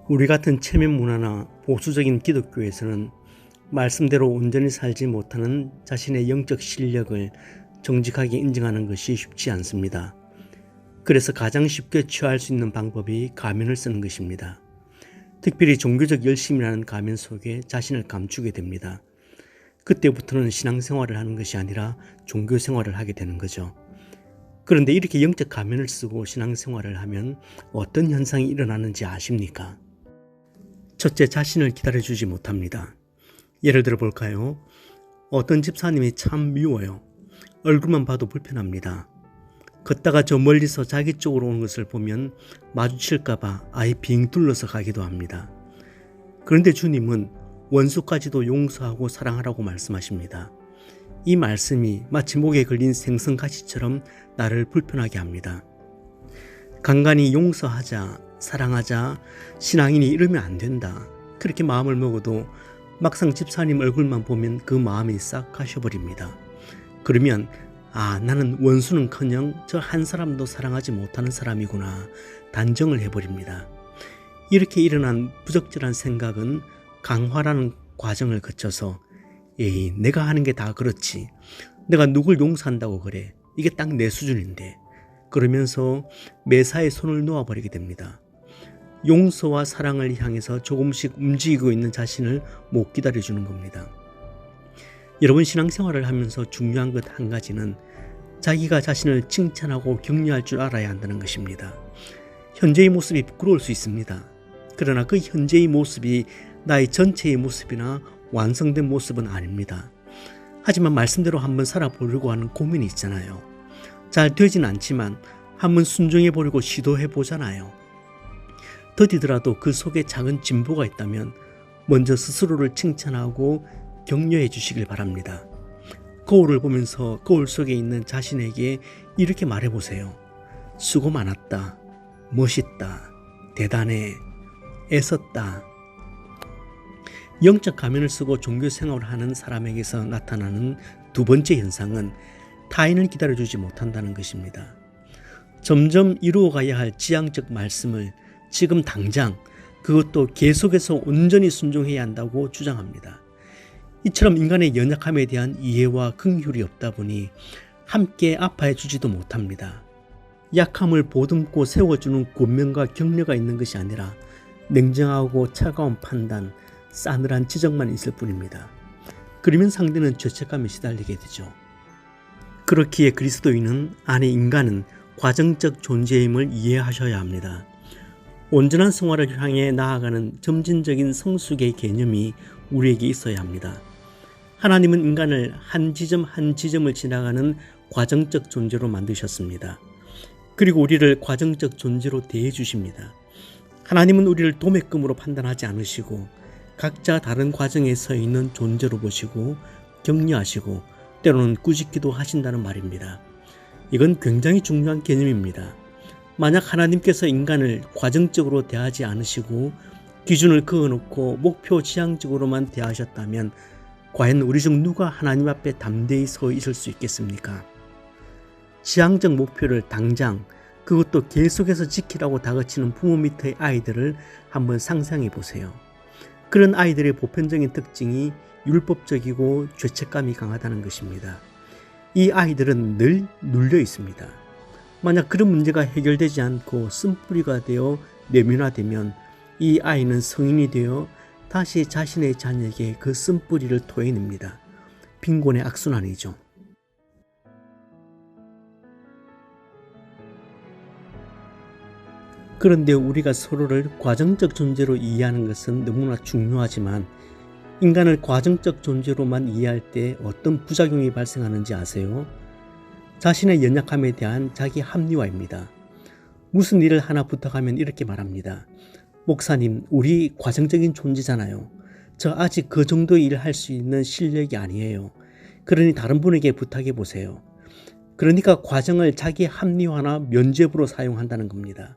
우리 같은 체면 문화나 보수적인 기독교에서는 말씀대로 온전히 살지 못하는 자신의 영적 실력을 정직하게 인정하는 것이 쉽지 않습니다. 그래서 가장 쉽게 취할 수 있는 방법이 가면을 쓰는 것입니다. 특별히 종교적 열심이라는 가면 속에 자신을 감추게 됩니다. 그때부터는 신앙생활을 하는 것이 아니라 종교생활을 하게 되는 거죠. 그런데 이렇게 영적 가면을 쓰고 신앙생활을 하면 어떤 현상이 일어나는지 아십니까? 첫째, 자신을 기다려주지 못합니다. 예를 들어 볼까요? 어떤 집사님이 참 미워요. 얼굴만 봐도 불편합니다. 걷다가 저 멀리서 자기 쪽으로 오는 것을 보면 마주칠까봐 아예 빙 둘러서 가기도 합니다. 그런데 주님은 원수까지도 용서하고 사랑하라고 말씀하십니다. 이 말씀이 마치 목에 걸린 생선가시처럼 나를 불편하게 합니다. 간간히 용서하자, 사랑하자, 신앙인이 이러면 안 된다. 그렇게 마음을 먹어도 막상 집사님 얼굴만 보면 그 마음이 싹 가셔버립니다. 그러면 나는 원수는커녕 저 한 사람도 사랑하지 못하는 사람이구나 단정을 해버립니다. 이렇게 일어난 부적절한 생각은 강화라는 과정을 거쳐서 내가 하는 게 다 그렇지. 내가 누굴 용서한다고 그래. 이게 딱 내 수준인데. 그러면서 매사에 손을 놓아버리게 됩니다. 용서와 사랑을 향해서 조금씩 움직이고 있는 자신을 못 기다려주는 겁니다. 여러분, 신앙생활을 하면서 중요한 것 한 가지는 자기가 자신을 칭찬하고 격려할 줄 알아야 한다는 것입니다. 현재의 모습이 부끄러울 수 있습니다. 그러나 그 현재의 모습이 나의 전체의 모습이나 완성된 모습은 아닙니다. 하지만 말씀대로 한번 살아보려고 하는 고민이 있잖아요. 잘 되진 않지만 한번 순종해 보려고 시도해 보잖아요. 더디더라도 그 속에 작은 진보가 있다면 먼저 스스로를 칭찬하고 격려해 주시길 바랍니다. 거울을 보면서 거울 속에 있는 자신에게 이렇게 말해 보세요. 수고 많았다. 멋있다. 대단해. 애썼다. 영적 가면을 쓰고 종교 생활을 하는 사람에게서 나타나는 두 번째 현상은 타인을 기다려주지 못한다는 것입니다. 점점 이루어가야 할 지향적 말씀을 지금 당장, 그것도 계속해서 온전히 순종해야 한다고 주장합니다. 이처럼 인간의 연약함에 대한 이해와 긍휼이 없다 보니 함께 아파해 주지도 못합니다. 약함을 보듬고 세워주는 권면과 격려가 있는 것이 아니라 냉정하고 차가운 판단, 싸늘한 지적만 있을 뿐입니다. 그러면 상대는 죄책감에 시달리게 되죠. 그렇기에 그리스도인은 안에 인간은 과정적 존재임을 이해하셔야 합니다. 온전한 생활을 향해 나아가는 점진적인 성숙의 개념이 우리에게 있어야 합니다. 하나님은 인간을 한 지점 한 지점을 지나가는 과정적 존재로 만드셨습니다. 그리고 우리를 과정적 존재로 대해 주십니다. 하나님은 우리를 도매금으로 판단하지 않으시고 각자 다른 과정에 서 있는 존재로 보시고 격려하시고 때로는 꾸짖기도 하신다는 말입니다. 이건 굉장히 중요한 개념입니다. 만약 하나님께서 인간을 과정적으로 대하지 않으시고 기준을 그어놓고 목표 지향적으로만 대하셨다면 과연 우리 중 누가 하나님 앞에 담대히 서 있을 수 있겠습니까? 지향적 목표를 당장, 그것도 계속해서 지키라고 다그치는 부모 밑의 아이들을 한번 상상해 보세요. 그런 아이들의 보편적인 특징이 율법적이고 죄책감이 강하다는 것입니다. 이 아이들은 늘 눌려 있습니다. 만약 그런 문제가 해결되지 않고 쓴뿌리가 되어 내면화되면 이 아이는 성인이 되어 다시 자신의 자녀에게 그 쓴뿌리를 토해냅니다. 빈곤의 악순환이죠. 그런데 우리가 서로를 과정적 존재로 이해하는 것은 너무나 중요하지만 인간을 과정적 존재로만 이해할 때 어떤 부작용이 발생하는지 아세요? 자신의 연약함에 대한 자기 합리화입니다. 무슨 일을 하나 부탁하면 이렇게 말합니다. 목사님, 우리 과정적인 존재잖아요. 저 아직 그 정도의 일을 할 수 있는 실력이 아니에요. 그러니 다른 분에게 부탁해 보세요. 그러니까 과정을 자기 합리화나 면죄부로 사용한다는 겁니다.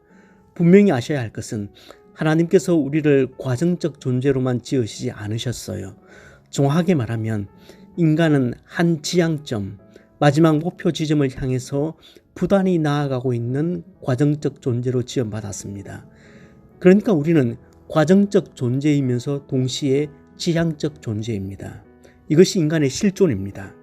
분명히 아셔야 할 것은 하나님께서 우리를 과정적 존재로만 지으시지 않으셨어요. 정확하게 말하면 인간은 한 지향점, 마지막 목표 지점을 향해서 부단히 나아가고 있는 과정적 존재로 지원받았습니다. 그러니까 우리는 과정적 존재이면서 동시에 지향적 존재입니다. 이것이 인간의 실존입니다.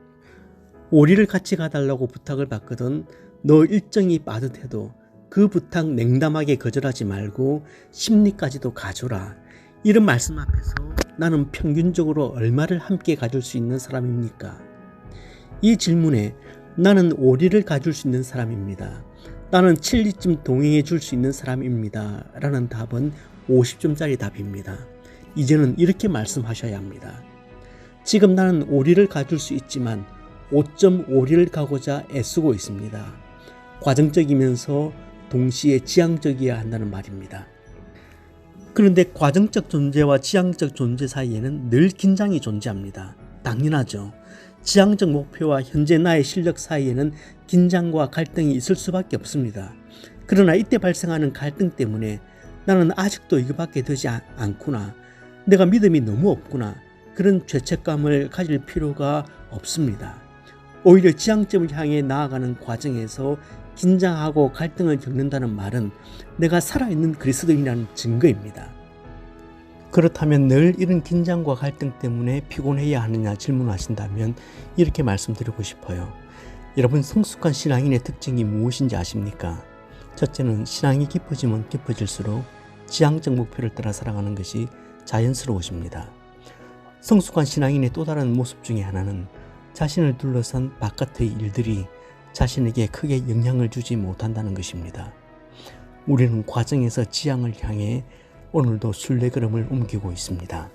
오리를 같이 가달라고 부탁을 받거든 너 일정이 빠듯해도 그 부탁 냉담하게 거절하지 말고 심리까지도 가져라. 이런 말씀 앞에서 나는 평균적으로 얼마를 함께 가질 수 있는 사람입니까? 이 질문에 나는 오리를 가질 수 있는 사람입니다. 나는 7리쯤 동행해 줄 수 있는 사람입니다. 라는 답은 50점짜리 답입니다. 이제는 이렇게 말씀하셔야 합니다. 지금 나는 오리를 가질 수 있지만 5.5리를 가고자 애쓰고 있습니다. 과정적이면서 동시에 지향적이어야 한다는 말입니다. 그런데 과정적 존재와 지향적 존재 사이에는 늘 긴장이 존재합니다. 당연하죠. 지향적 목표와 현재 나의 실력 사이에는 긴장과 갈등이 있을 수밖에 없습니다. 그러나 이때 발생하는 갈등 때문에 나는 아직도 이거밖에 되지 않구나. 내가 믿음이 너무 없구나. 그런 죄책감을 가질 필요가 없습니다. 오히려 지향점을 향해 나아가는 과정에서 긴장하고 갈등을 겪는다는 말은 내가 살아있는 그리스도인이라는 증거입니다. 그렇다면 늘 이런 긴장과 갈등 때문에 피곤해야 하느냐 질문하신다면 이렇게 말씀드리고 싶어요. 여러분, 성숙한 신앙인의 특징이 무엇인지 아십니까? 첫째는 신앙이 깊어지면 깊어질수록 지향적 목표를 따라 살아가는 것이 자연스러워집니다. 성숙한 신앙인의 또 다른 모습 중에 하나는 자신을 둘러싼 바깥의 일들이 자신에게 크게 영향을 주지 못한다는 것입니다. 우리는 과정에서 지향을 향해 오늘도 순례걸음을 옮기고 있습니다.